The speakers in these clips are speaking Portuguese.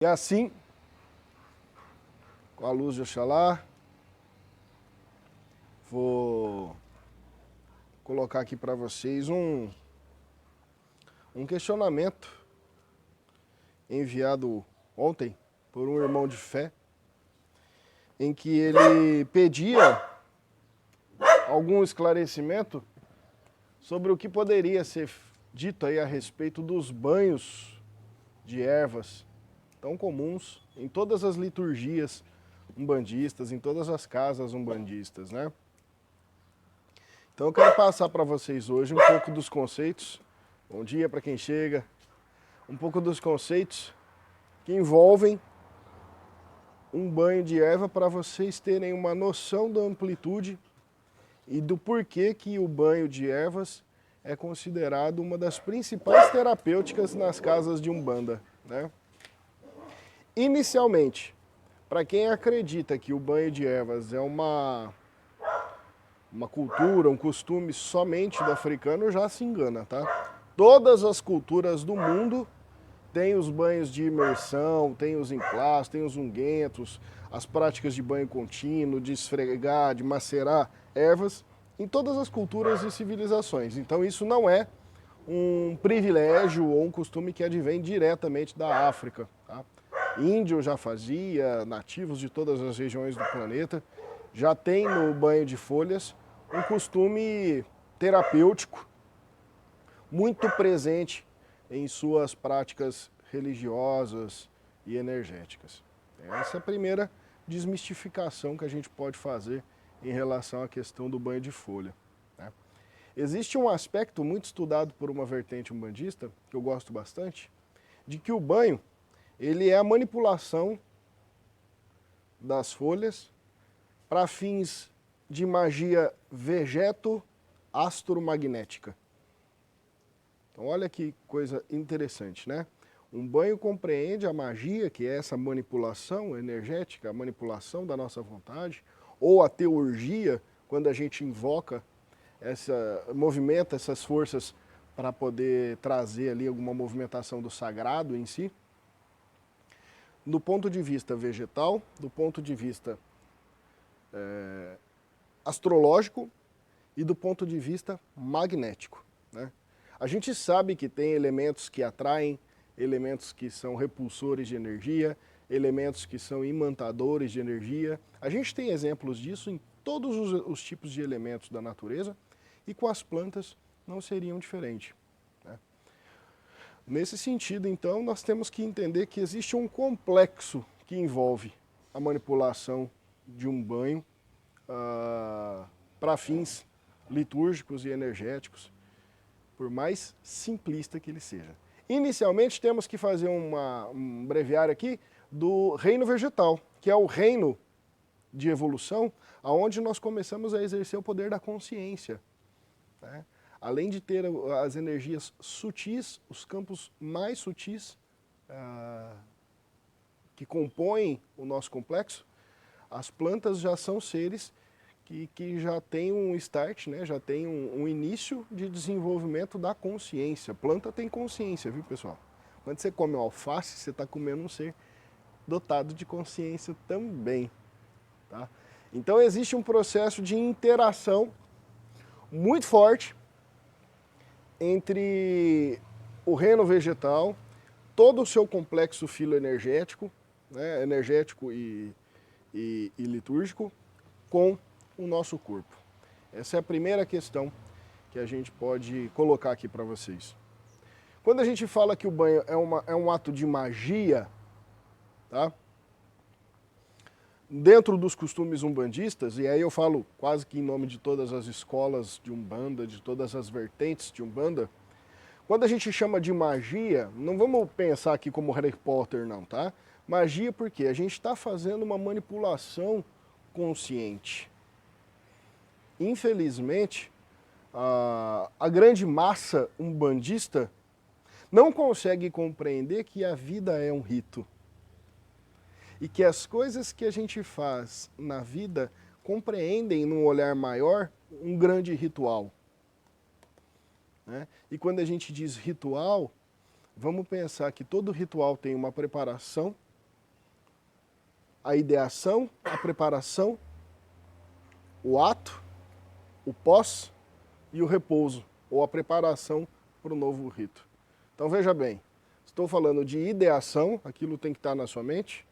E assim, com a luz de Oxalá, vou colocar aqui para vocês um questionamento enviado ontem por um irmão de fé, em que ele pedia algum esclarecimento sobre o que poderia ser dito aí a respeito dos banhos de ervas tão comuns em todas as liturgias umbandistas, em todas as casas umbandistas, né? Então eu quero passar para vocês hoje um pouco dos conceitos, bom dia para quem chega, um pouco dos conceitos que envolvem um banho de erva para vocês terem uma noção da amplitude e do porquê que o banho de ervas é considerado uma das principais terapêuticas nas casas de Umbanda, né? Inicialmente, para quem acredita que o banho de ervas é uma cultura, um costume somente do africano, já se engana, tá? Todas as culturas do mundo têm os banhos de imersão, têm os emplastos, têm os unguentos, as práticas de banho contínuo, de esfregar, de macerar ervas, em todas as culturas e civilizações. Então isso não é um privilégio ou um costume que advém diretamente da África, tá? Índio já fazia, nativos de todas as regiões do planeta, já tem no banho de folhas um costume terapêutico muito presente em suas práticas religiosas e energéticas. Essa é a primeira desmistificação que a gente pode fazer em relação à questão do banho de folha, né? Existe um aspecto muito estudado por uma vertente umbandista, que eu gosto bastante, de que o banho ele é a manipulação das folhas para fins de magia vegeto-astromagnética. Então olha que coisa interessante, né? Um banho compreende a magia, que é essa manipulação energética, a manipulação da nossa vontade, ou a teurgia, quando a gente invoca, movimenta essas forças para poder trazer ali alguma movimentação do sagrado em si. Do ponto de vista vegetal, do ponto de vista astrológico e do ponto de vista magnético, né? A gente sabe que tem elementos que atraem, elementos que são repulsores de energia, elementos que são imantadores de energia. A gente tem exemplos disso em todos os tipos de elementos da natureza e com as plantas não seriam diferente, né? Nesse sentido, então, nós temos que entender que existe um complexo que envolve a manipulação de um banho para fins litúrgicos e energéticos, por mais simplista que ele seja. Inicialmente temos que fazer um breviário aqui do reino vegetal, que é o reino de evolução, onde nós começamos a exercer o poder da consciência, né? Além de ter as energias sutis, os campos mais sutis que compõem o nosso complexo, as plantas já são seres que já tem um start, né? Já tem um início de desenvolvimento da consciência. Planta tem consciência, viu, pessoal? Quando você come um alface, você está comendo um ser dotado de consciência também, tá? Então existe um processo de interação muito forte entre o reino vegetal, todo o seu complexo filoenergético, né? Energético e litúrgico, com o nosso corpo. Essa é a primeira questão que a gente pode colocar aqui para vocês. Quando a gente fala que o banho é um ato de magia, tá? Dentro dos costumes umbandistas, e aí eu falo quase que em nome de todas as escolas de Umbanda, de todas as vertentes de Umbanda, quando a gente chama de magia, não vamos pensar aqui como Harry Potter não, tá? Magia porque a gente está fazendo uma manipulação consciente. Infelizmente, a grande massa umbandista não consegue compreender que a vida é um rito. E que as coisas que a gente faz na vida compreendem, num olhar maior, um grande ritual, né? E quando a gente diz ritual, vamos pensar que todo ritual tem uma preparação, a ideação, a preparação, o ato, o pós e o repouso, ou a preparação para o novo rito. Então veja bem, estou falando de ideação, aquilo tem que estar na sua mente,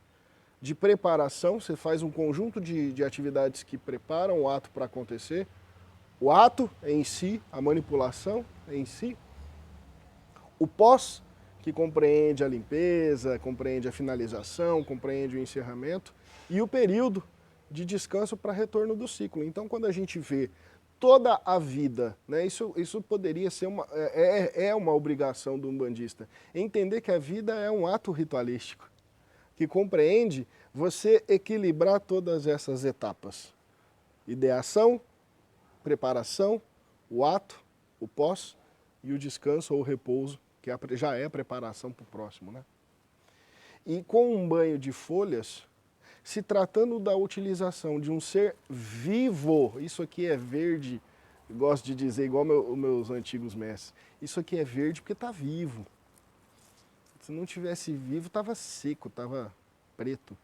de preparação, você faz um conjunto de atividades que preparam o ato para acontecer, o ato em si, a manipulação em si, o pós, que compreende a limpeza, compreende a finalização, compreende o encerramento, e o período de descanso para retorno do ciclo. Então, quando a gente vê toda a vida, né, isso poderia ser uma obrigação do umbandista, entender que a vida é um ato ritualístico, que compreende você equilibrar todas essas etapas. Ideação, preparação, o ato, o pós e o descanso ou repouso, que já é a preparação para o próximo, né? E com um banho de folhas, se tratando da utilização de um ser vivo, isso aqui é verde, gosto de dizer igual os meus antigos mestres, isso aqui é verde porque está vivo. Se não tivesse vivo, estava seco, estava preto,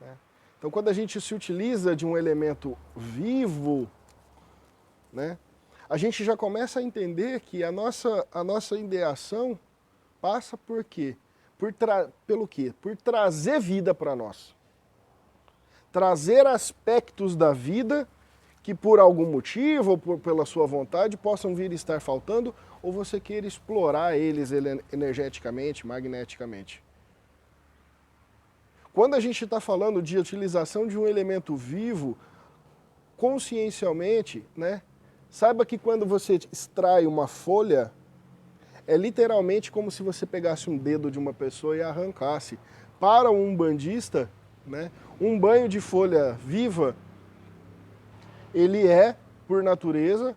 né? Então, quando a gente se utiliza de um elemento vivo, né, a gente já começa a entender que a nossa ideação passa por quê? Pelo quê? Por trazer vida para nós. Trazer aspectos da vida que por algum motivo ou pela sua vontade possam vir a estar faltando ou você queira explorar eles energeticamente, magneticamente. Quando a gente está falando de utilização de um elemento vivo, consciencialmente, né, saiba que quando você extrai uma folha, é literalmente como se você pegasse um dedo de uma pessoa e arrancasse. Para um umbandista, né, um banho de folha viva, ele é, por natureza,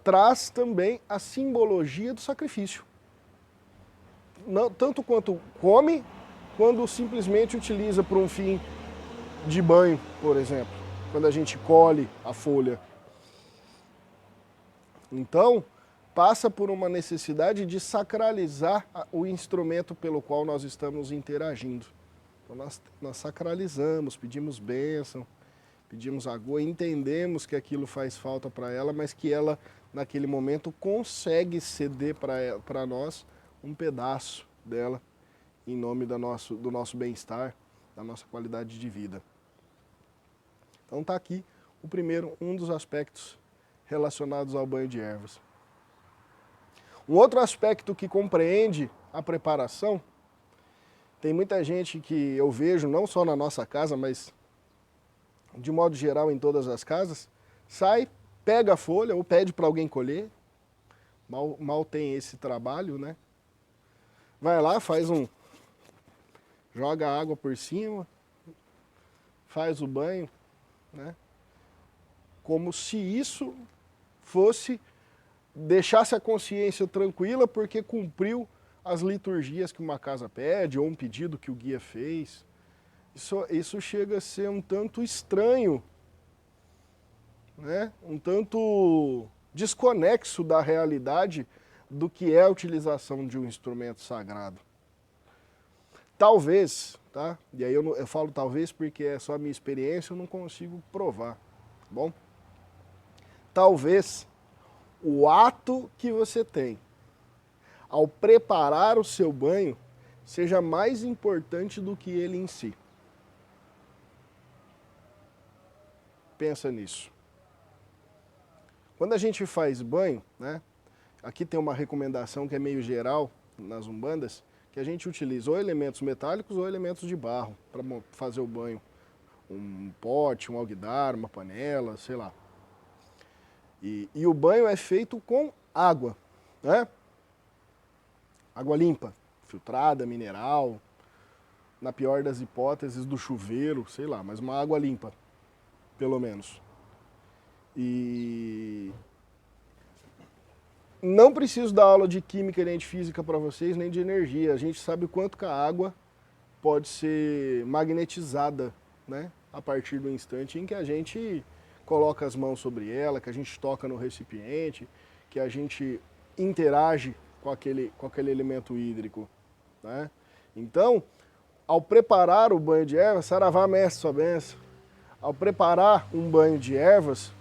traz também a simbologia do sacrifício. Não, tanto quanto come, quando simplesmente utiliza para um fim de banho, por exemplo, quando a gente colhe a folha. Então, passa por uma necessidade de sacralizar o instrumento pelo qual nós estamos interagindo. Então nós sacralizamos, pedimos bênção, pedimos agua, entendemos que aquilo faz falta para ela, mas que ela, naquele momento, consegue ceder para nós um pedaço dela, em nome do nosso bem-estar, da nossa qualidade de vida. Então está aqui um dos aspectos relacionados ao banho de ervas. Um outro aspecto que compreende a preparação, tem muita gente que eu vejo, não só na nossa casa, mas de modo geral em todas as casas, sai, pega a folha ou pede para alguém colher, mal tem esse trabalho, né? Vai lá, joga água por cima, faz o banho, né? Como se isso deixasse a consciência tranquila porque cumpriu as liturgias que uma casa pede ou um pedido que o guia fez. Isso chega a ser um tanto estranho, né? Um tanto desconexo da realidade do que é a utilização de um instrumento sagrado. Talvez, tá? E aí eu falo talvez porque é só a minha experiência, eu não consigo provar, tá bom? Talvez o ato que você tem ao preparar o seu banho seja mais importante do que ele em si. Pensa nisso. Quando a gente faz banho, né? Aqui tem uma recomendação que é meio geral nas umbandas, que a gente utiliza ou elementos metálicos ou elementos de barro para fazer o banho. Um pote, um alguidar, uma panela, sei lá. E o banho é feito com água, né? Água limpa, filtrada, mineral, na pior das hipóteses do chuveiro, sei lá, mas uma água limpa, pelo menos. E não preciso dar aula de química nem de física para vocês, nem de energia. A gente sabe o quanto que a água pode ser magnetizada, né? A partir do instante em que a gente coloca as mãos sobre ela, que a gente toca no recipiente, que a gente interage com aquele elemento hídrico, né? Então, ao preparar o banho de ervas, saravá, mestre, sua benção, ao preparar um banho de ervas,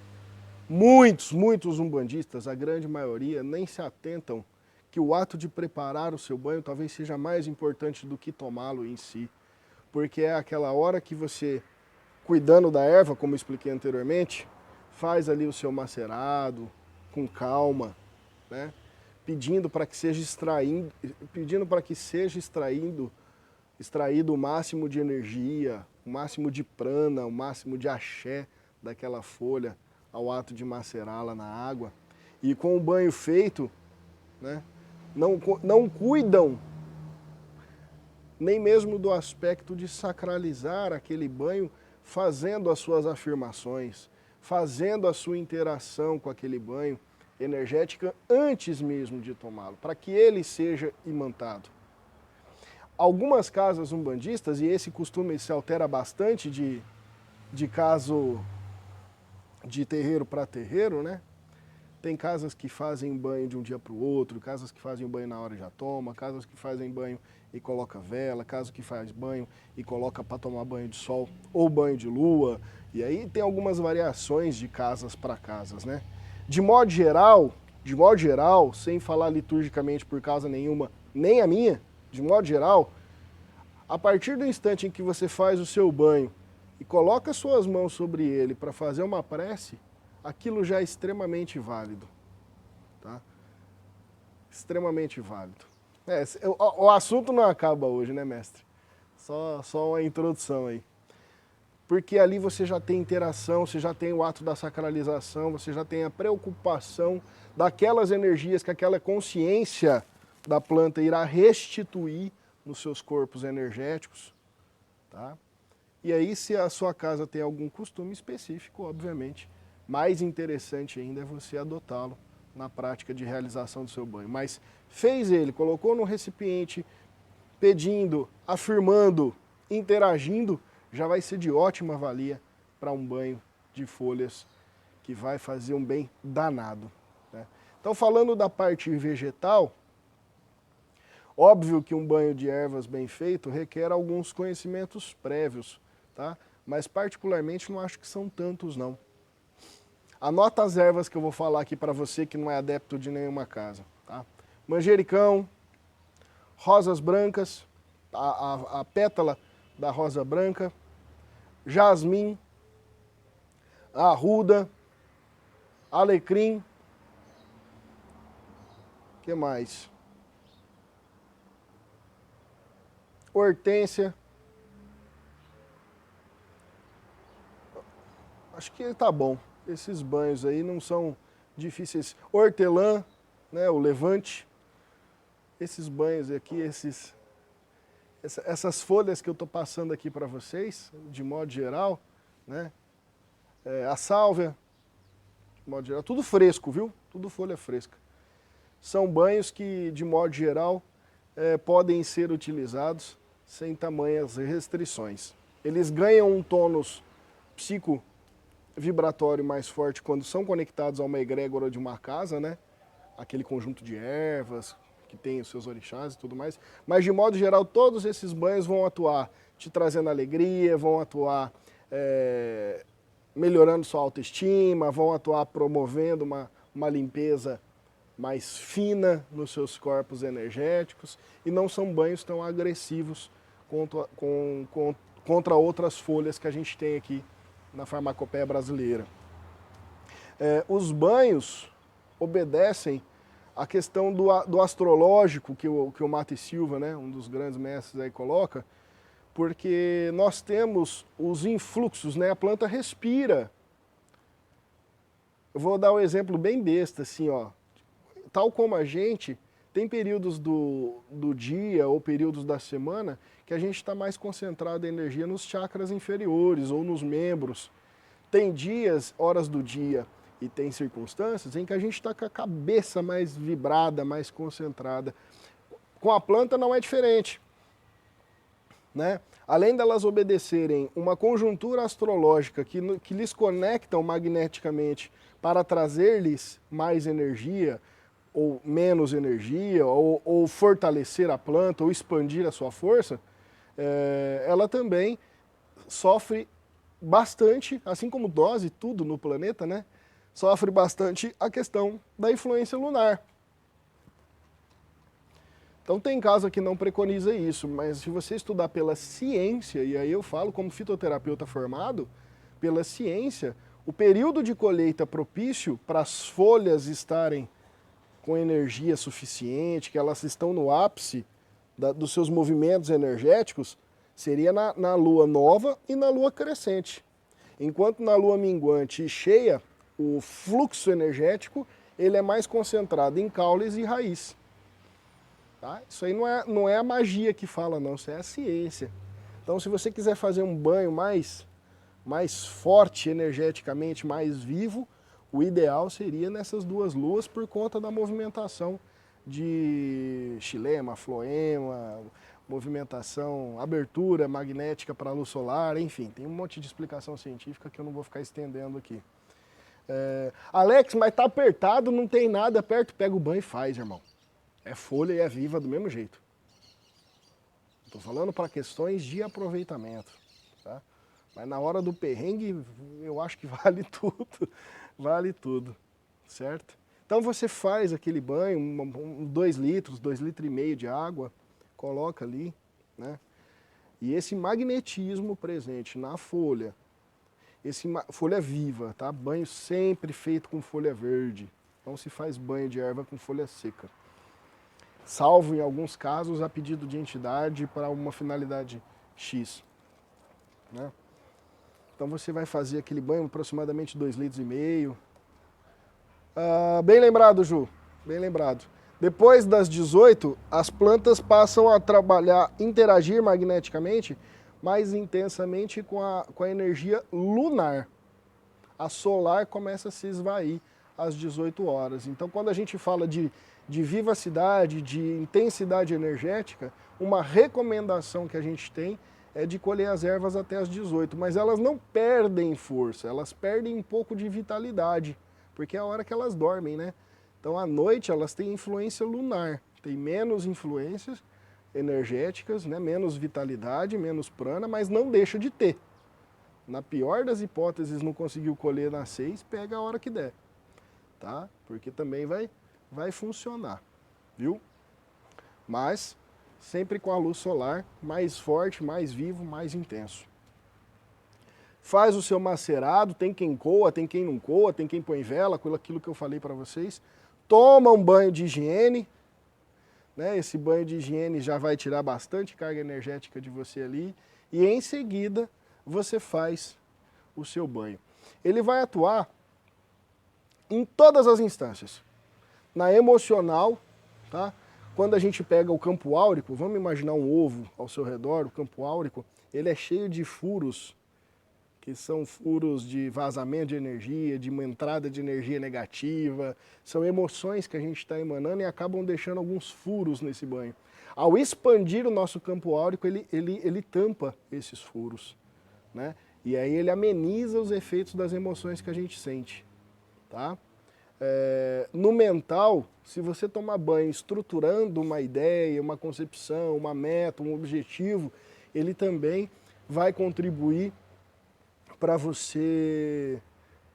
muitos umbandistas, a grande maioria, nem se atentam que o ato de preparar o seu banho talvez seja mais importante do que tomá-lo em si. Porque é aquela hora que você, cuidando da erva, como eu expliquei anteriormente, faz ali o seu macerado, com calma, né? Pedindo para que seja extraído o máximo de energia, o máximo de prana, o máximo de axé daquela folha ao ato de macerá-la na água. E com o banho feito, né, não cuidam nem mesmo do aspecto de sacralizar aquele banho, fazendo as suas afirmações, fazendo a sua interação com aquele banho energética antes mesmo de tomá-lo, para que ele seja imantado. Algumas casas umbandistas, e esse costume se altera bastante de caso de terreiro para terreiro, né? Tem casas que fazem banho de um dia para o outro, casas que fazem banho na hora e já toma, casas que fazem banho e coloca vela, casas que faz banho e coloca para tomar banho de sol ou banho de lua. E aí tem algumas variações de casas para casas, né? De modo geral, sem falar liturgicamente por causa nenhuma, nem a minha, de modo geral, a partir do instante em que você faz o seu banho e coloca suas mãos sobre ele para fazer uma prece, aquilo já é extremamente válido, tá? Extremamente válido. O assunto não acaba hoje, né, mestre? Só uma introdução aí. Porque ali você já tem interação, você já tem o ato da sacralização, você já tem a preocupação daquelas energias que aquela consciência da planta irá restituir nos seus corpos energéticos, tá? E aí, se a sua casa tem algum costume específico, obviamente, mais interessante ainda é você adotá-lo na prática de realização do seu banho. Mas fez ele, colocou no recipiente, pedindo, afirmando, interagindo, já vai ser de ótima valia para um banho de folhas que vai fazer um bem danado, né? Então, falando da parte vegetal, óbvio que um banho de ervas bem feito requer alguns conhecimentos prévios, tá? Mas particularmente não acho que são tantos, não. Anota as ervas que eu vou falar aqui para você que não é adepto de nenhuma casa, tá? Manjericão, rosas brancas, a pétala da rosa branca, jasmim, arruda, alecrim, que mais? Hortênsia. Acho que tá bom. Esses banhos aí não são difíceis. Hortelã, né, o levante. Esses banhos aqui, essas folhas que eu estou passando aqui para vocês, de modo geral, né, a sálvia, de modo geral, tudo fresco, viu? Tudo folha fresca. São banhos que, de modo geral, podem ser utilizados sem tamanhas restrições. Eles ganham um tônus psico-vibratório mais forte quando são conectados a uma egrégora de uma casa, né? Aquele conjunto de ervas que tem os seus orixás e tudo mais. Mas, de modo geral, todos esses banhos vão atuar te trazendo alegria, vão atuar melhorando sua autoestima, vão atuar promovendo uma limpeza mais fina nos seus corpos energéticos e não são banhos tão agressivos contra outras folhas que a gente tem aqui na farmacopeia brasileira. Os banhos obedecem à questão do astrológico que o Mate Silva, né, um dos grandes mestres aí, coloca, porque nós temos os influxos, né, a planta respira. Eu vou dar um exemplo bem besta, assim, ó. Tal como a gente, tem períodos do dia ou períodos da semana que a gente está mais concentrado em energia nos chakras inferiores ou nos membros. Tem dias, horas do dia e tem circunstâncias em que a gente está com a cabeça mais vibrada, mais concentrada. Com a planta não é diferente, né? Além delas obedecerem uma conjuntura astrológica que lhes conectam magneticamente para trazer-lhes mais energia, ou menos energia, ou fortalecer a planta, ou expandir a sua força, ela também sofre bastante, assim como dose, tudo no planeta, né? Sofre bastante a questão da influência lunar. Então tem casa que não preconiza isso, mas se você estudar pela ciência, e aí eu falo como fitoterapeuta formado, pela ciência, o período de colheita propício para as folhas estarem com energia suficiente, que elas estão no ápice dos seus movimentos energéticos, seria na lua nova e na lua crescente. Enquanto na lua minguante e cheia, o fluxo energético ele é mais concentrado em caules e raiz. Tá? Isso aí não é a magia que fala, não, isso é a ciência. Então, se você quiser fazer um banho mais forte energeticamente, mais vivo, o ideal seria nessas duas luas por conta da movimentação de xilema, floema, movimentação, abertura magnética para a luz solar, enfim, tem um monte de explicação científica que eu não vou ficar estendendo aqui. Alex, mas tá apertado, não tem nada perto, pega o banho e faz, irmão. É folha e é viva do mesmo jeito. Estou falando para questões de aproveitamento, tá? Mas na hora do perrengue, eu acho que vale tudo, certo? Então você faz aquele banho, 2 litros, 2,5 litros de água, coloca ali, né? E esse magnetismo presente na folha, folha viva, tá? Banho sempre feito com folha verde, não se faz banho de erva com folha seca. Salvo em alguns casos a pedido de entidade para uma finalidade X, né? Então você vai fazer aquele banho aproximadamente 2,5 litros. Bem lembrado, Ju, bem lembrado. Depois das 18, as plantas passam a trabalhar, interagir magneticamente mais intensamente com a energia lunar. A solar começa a se esvair às 18 horas. Então, quando a gente fala de vivacidade, de intensidade energética, uma recomendação que a gente tem é de colher as ervas até as 18, mas elas não perdem força, elas perdem um pouco de vitalidade, porque é a hora que elas dormem, né? Então à noite elas têm influência lunar, tem menos influências energéticas, né? Menos vitalidade, menos prana, mas não deixa de ter. Na pior das hipóteses não conseguiu colher nas 6, pega a hora que der, tá? Porque também vai funcionar, viu? Mas sempre com a luz solar mais forte, mais vivo, mais intenso. Faz o seu macerado, tem quem coa, tem quem não coa, tem quem põe vela, aquilo que eu falei para vocês. Toma um banho de higiene, né? Esse banho de higiene já vai tirar bastante carga energética de você ali. E em seguida você faz o seu banho. Ele vai atuar em todas as instâncias. Na emocional, tá? Quando a gente pega o campo áurico, vamos imaginar um ovo ao seu redor, o campo áurico, ele é cheio de furos, que são furos de vazamento de energia, de uma entrada de energia negativa, são emoções que a gente está emanando e acabam deixando alguns furos nesse banho. Ao expandir o nosso campo áurico, ele tampa esses furos, né? E aí ele ameniza os efeitos das emoções que a gente sente, tá? No mental, se você tomar banho estruturando uma ideia, uma concepção, uma meta, um objetivo, ele também vai contribuir para você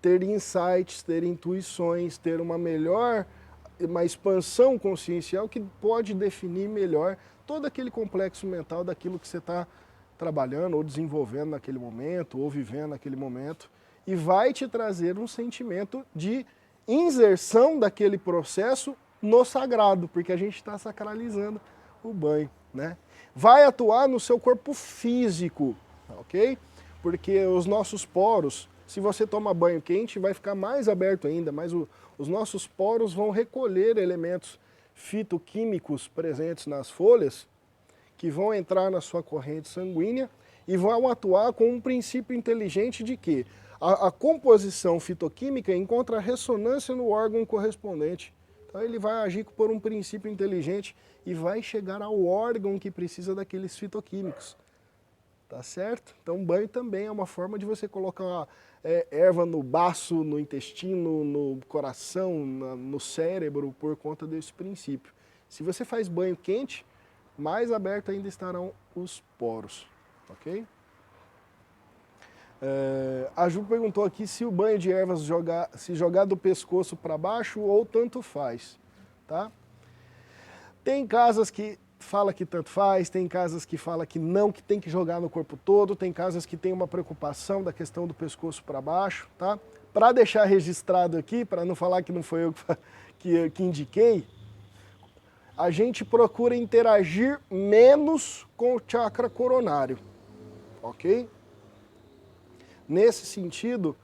ter insights, ter intuições, ter uma expansão consciencial que pode definir melhor todo aquele complexo mental daquilo que você está trabalhando ou desenvolvendo naquele momento, ou vivendo naquele momento, e vai te trazer um sentimento de inserção daquele processo no sagrado, porque a gente está sacralizando o banho, né? Vai atuar no seu corpo físico, ok? Porque os nossos poros, se você toma banho quente, vai ficar mais aberto ainda, mas os nossos poros vão recolher elementos fitoquímicos presentes nas folhas, que vão entrar na sua corrente sanguínea e vão atuar com um princípio inteligente de que a composição fitoquímica encontra ressonância no órgão correspondente. Então ele vai agir por um princípio inteligente e vai chegar ao órgão que precisa daqueles fitoquímicos. Tá certo? Então banho também é uma forma de você colocar erva no baço, no intestino, no coração, no cérebro, por conta desse princípio. Se você faz banho quente, mais abertos ainda estarão os poros, ok? A Ju perguntou aqui se o banho de ervas se jogar do pescoço para baixo ou tanto faz, tá? Tem casas que fala que tanto faz, tem casas que fala que não, que tem que jogar no corpo todo, tem casas que tem uma preocupação da questão do pescoço para baixo, tá? Para deixar registrado aqui, para não falar que não foi eu que indiquei, a gente procura interagir menos com o chakra coronário, ok? Nesse sentido,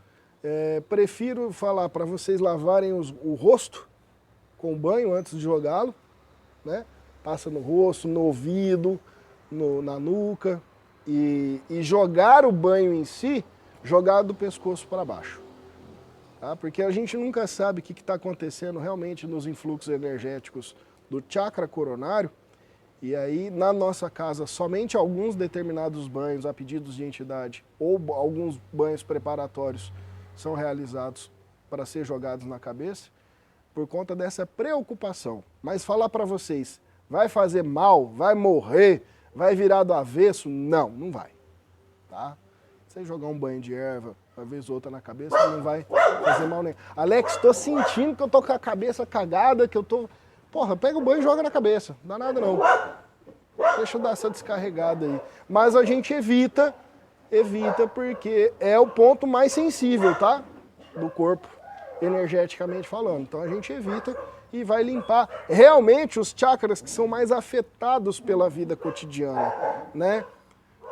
prefiro falar para vocês lavarem o rosto com banho antes de jogá-lo, né? Passa no rosto, no ouvido, na nuca, e jogar o banho em si, jogar do pescoço para baixo. Tá? Porque a gente nunca sabe o que está acontecendo realmente nos influxos energéticos do chakra coronário, e aí na nossa casa somente alguns determinados banhos a pedidos de entidade ou alguns banhos preparatórios são realizados para ser jogados na cabeça, por conta dessa preocupação. Mas falar para vocês, vai fazer mal, vai morrer, vai virar do avesso? Não, não vai. Tá? Você jogar um banho de erva, uma vez ou outra na cabeça, não vai fazer mal nenhum. Alex, tô sentindo que eu tô com a cabeça cagada, que eu tô... Porra, pega o banho e joga na cabeça, não dá nada não. Deixa eu dar essa descarregada aí. Mas a gente evita porque é o ponto mais sensível, tá? Do corpo, energeticamente falando. Então a gente evita e vai limpar realmente os chakras que são mais afetados pela vida cotidiana, né?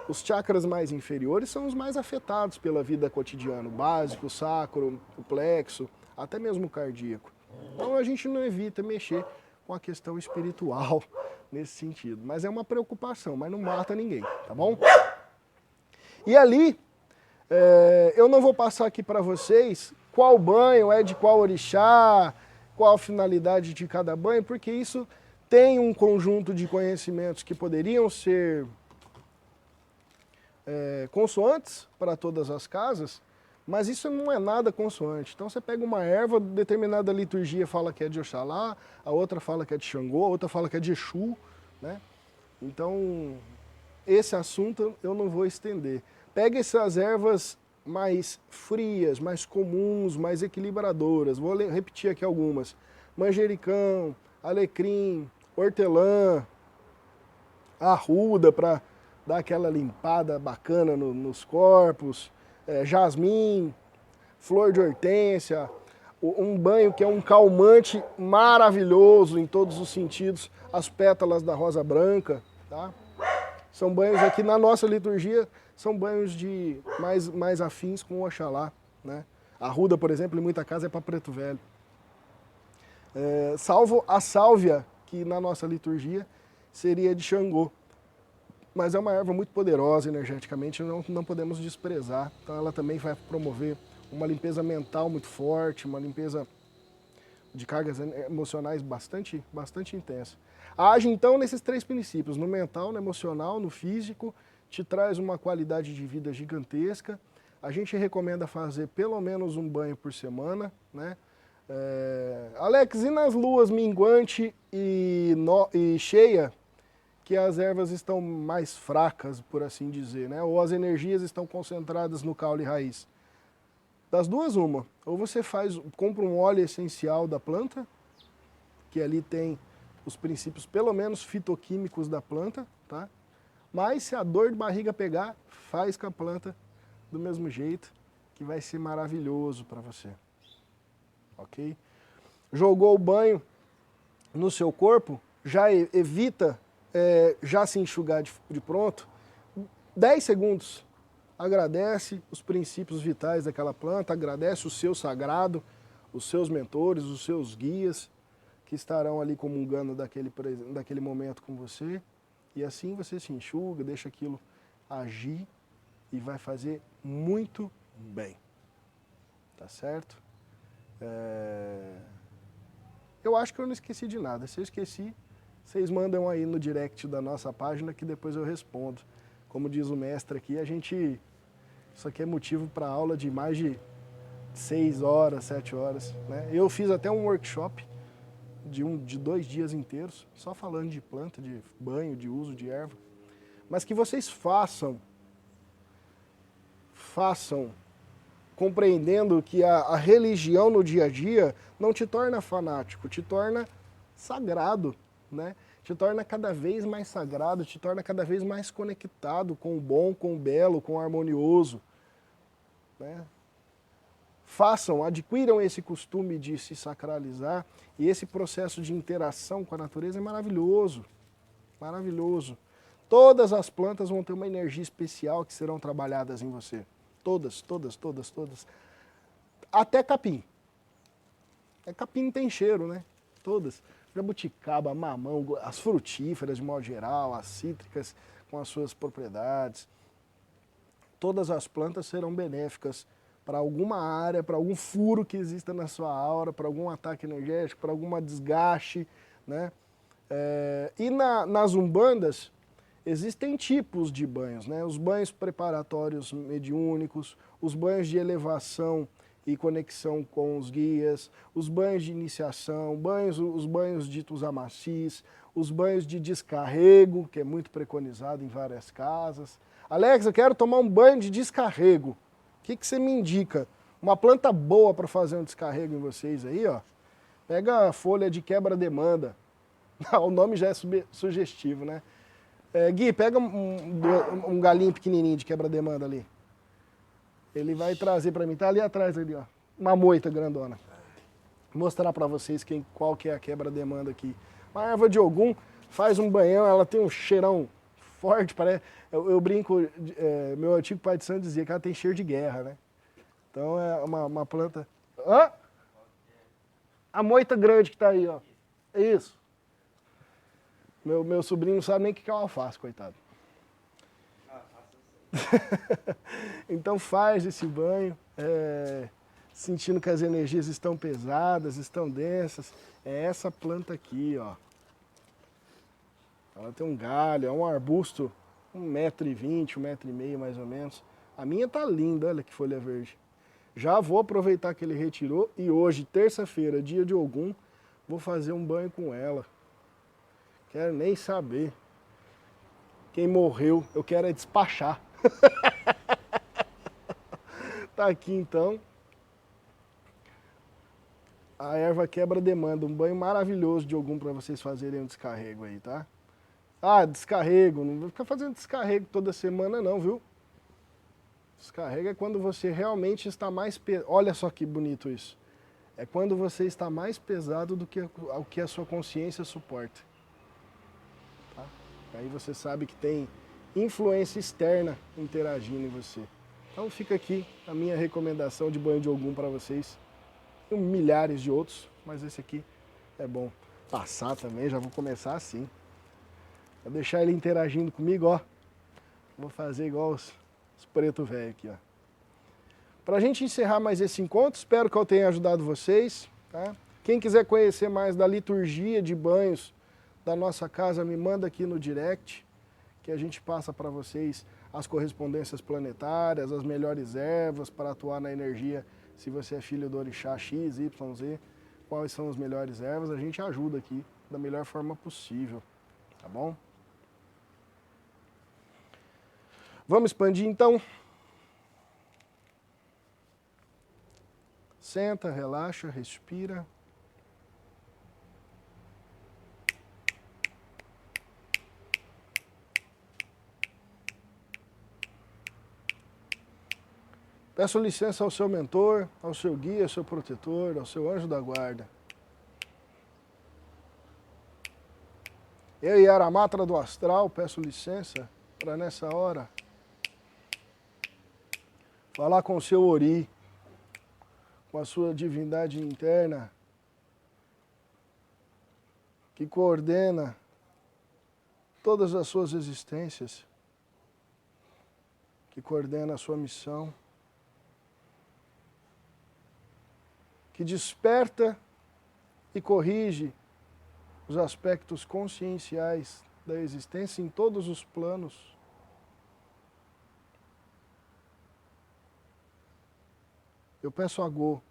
Os chakras mais inferiores são os mais afetados pela vida cotidiana, o básico, o sacro, o plexo, até mesmo o cardíaco. Então a gente não evita mexer com a questão espiritual nesse sentido. Mas é uma preocupação, mas não mata ninguém, tá bom? E ali, eu não vou passar aqui para vocês qual banho é de qual orixá, qual a finalidade de cada banho, porque isso tem um conjunto de conhecimentos que poderiam ser consoantes para todas as casas, mas isso não é nada consoante. Então você pega uma erva, determinada liturgia fala que é de Oxalá, a outra fala que é de Xangô, a outra fala que é de Exu, né? Então, esse assunto eu não vou estender. Pega essas ervas mais frias, mais comuns, mais equilibradoras. Vou repetir aqui algumas. Manjericão, alecrim, hortelã, arruda para dar aquela limpada bacana nos corpos, jasmim, flor de hortênsia, um banho que é um calmante maravilhoso em todos os sentidos, as pétalas da rosa branca, tá? São banhos aqui na nossa liturgia, são banhos de mais afins com o Oxalá, né? A arruda, por exemplo, em muita casa é para preto velho. Salvo a sálvia, que na nossa liturgia seria de Xangô. Mas é uma erva muito poderosa energeticamente, não podemos desprezar. Então ela também vai promover uma limpeza mental muito forte, uma limpeza de cargas emocionais bastante intensa. Age então nesses três princípios, no mental, no emocional, no físico, te traz uma qualidade de vida gigantesca. A gente recomenda fazer pelo menos um banho por semana, né? Alex, e nas luas minguante e cheia, que as ervas estão mais fracas, por assim dizer, né? Ou as energias estão concentradas no caule raiz? Das duas, uma. Ou você compra um óleo essencial da planta, que ali tem os princípios, pelo menos, fitoquímicos da planta, tá? Mas se a dor de barriga pegar, faz com a planta do mesmo jeito, que vai ser maravilhoso para você. Ok? Jogou o banho no seu corpo, já evita já se enxugar de pronto, 10 segundos. Agradece os princípios vitais daquela planta, agradece o seu sagrado, os seus mentores, os seus guias, que estarão ali comungando daquele momento com você. E assim você se enxuga, deixa aquilo agir e vai fazer muito bem. Tá certo? Eu acho que eu não esqueci de nada. Se eu esqueci, vocês mandam aí no direct da nossa página que depois eu respondo. Como diz o mestre aqui, isso aqui é motivo para aula de mais de 6 horas, 7 horas. Né? Eu fiz até um workshop de 2 dias inteiros, só falando de planta, de banho, de uso de erva. Mas que vocês façam, compreendendo que a religião no dia a dia não te torna fanático, te torna sagrado, né? Te torna cada vez mais sagrado, te torna cada vez mais conectado com o bom, com o belo, com o harmonioso, né? Adquiram esse costume de se sacralizar, e esse processo de interação com a natureza é maravilhoso, maravilhoso. Todas as plantas vão ter uma energia especial que serão trabalhadas em você. Todas, todas, todas, todas. Até capim. Capim tem cheiro, né? Todas. Jabuticaba, mamão, as frutíferas de modo geral, as cítricas com as suas propriedades. Todas as plantas serão benéficas para alguma área, para algum furo que exista na sua aura, para algum ataque energético, para algum desgaste, né? E nas umbandas existem tipos de banhos, né? Os banhos preparatórios mediúnicos, os banhos de elevação e conexão com os guias, os banhos de iniciação, os banhos ditos amacis, os banhos de descarrego, que é muito preconizado em várias casas. Alex, eu quero tomar um banho de descarrego. O que você me indica? Uma planta boa para fazer um descarrego em vocês aí, ó. Pega a folha de quebra-demanda. O nome já é sugestivo, né? Gui, pega um galinho pequenininho de quebra-demanda ali. Ele vai trazer para mim, tá ali atrás, ali, ó. Uma moita grandona. Vou mostrar para vocês qual que é a quebra-demanda aqui. Uma erva de Ogum faz um banhão, ela tem um cheirão forte, parece. Eu brinco, meu antigo pai de santo dizia que ela tem cheiro de guerra, né? Então é uma planta. Hã? A moita grande que tá aí, ó. É isso. Meu sobrinho não sabe nem o que é uma alface, coitado. Então faz esse banho, sentindo que as energias estão pesadas, estão densas. É essa planta aqui, ó. Ela tem um galho, é um arbusto 1,20 m, 1,5 m mais ou menos. A minha tá linda, olha que folha verde. Já vou aproveitar que ele retirou e hoje, terça-feira, dia de Ogum, vou fazer um banho com ela. Quero nem saber. Quem morreu, eu quero é despachar. Tá aqui então. A erva quebra-demanda, um banho maravilhoso de Ogum para vocês fazerem um descarrego aí, tá? Ah, descarrego, não vou ficar fazendo descarrego toda semana não, viu? Descarrego é quando você realmente está mais pesado. Olha só que bonito isso. É quando você está mais pesado do que o que a sua consciência suporta. Tá? Aí você sabe que tem influência externa interagindo em você. Então fica aqui a minha recomendação de banho de Ogum para vocês. Tem milhares de outros, mas esse aqui é bom. Passar também, já vou começar assim. Vou deixar ele interagindo comigo, ó. Vou fazer igual os preto velho aqui, ó. Pra gente encerrar mais esse encontro, espero que eu tenha ajudado vocês, tá? Quem quiser conhecer mais da liturgia de banhos da nossa casa, me manda aqui no direct, que a gente passa para vocês as correspondências planetárias, as melhores ervas para atuar na energia. Se você é filho do orixá X, Y, Z, quais são as melhores ervas, a gente ajuda aqui da melhor forma possível, tá bom? Vamos expandir então? Senta, relaxa, respira. Peço licença ao seu mentor, ao seu guia, ao seu protetor, ao seu anjo da guarda. Eu, Yaramatra do Astral, peço licença para nessa hora falar com o seu Ori, com a sua divindade interna, que coordena todas as suas existências, que coordena a sua missão, que desperta e corrige os aspectos conscienciais da existência em todos os planos. Eu peço a Go,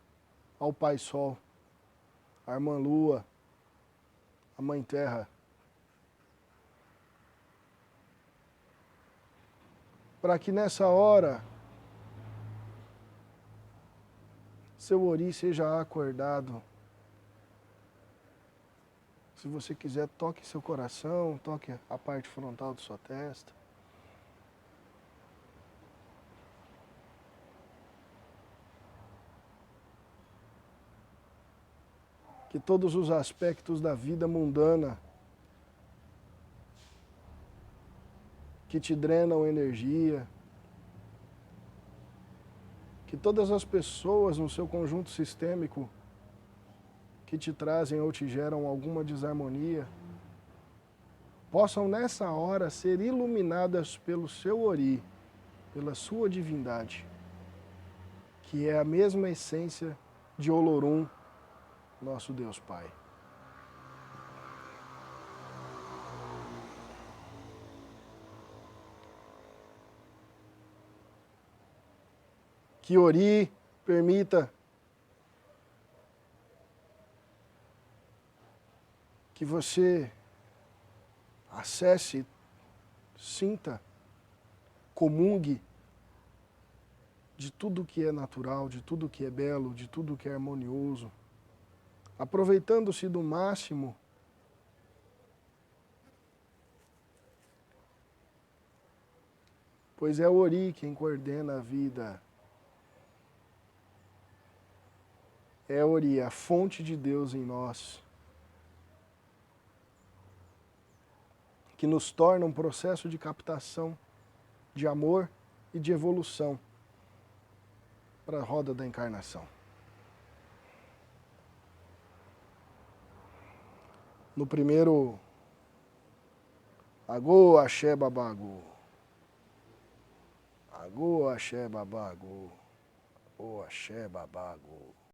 ao Pai Sol, à Irmã Lua, a Mãe Terra, para que nessa hora seu ori seja acordado. Se você quiser, toque seu coração, toque a parte frontal de sua testa. Que todos os aspectos da vida mundana que te drenam energia, que todas as pessoas no seu conjunto sistêmico que te trazem ou te geram alguma desarmonia, possam nessa hora ser iluminadas pelo seu ori, pela sua divindade, que é a mesma essência de Olorum, nosso Deus Pai. Que ori permita que você acesse, sinta, comungue de tudo que é natural, de tudo que é belo, de tudo que é harmonioso, aproveitando-se do máximo pois é o ori quem coordena a vida. É ori, a fonte de Deus em nós, que nos torna um processo de captação, de amor e de evolução para a roda da encarnação. No primeiro Agô, Axé, Babagô. Agô, Axé, Babagô. Ô, Axé, Babagô.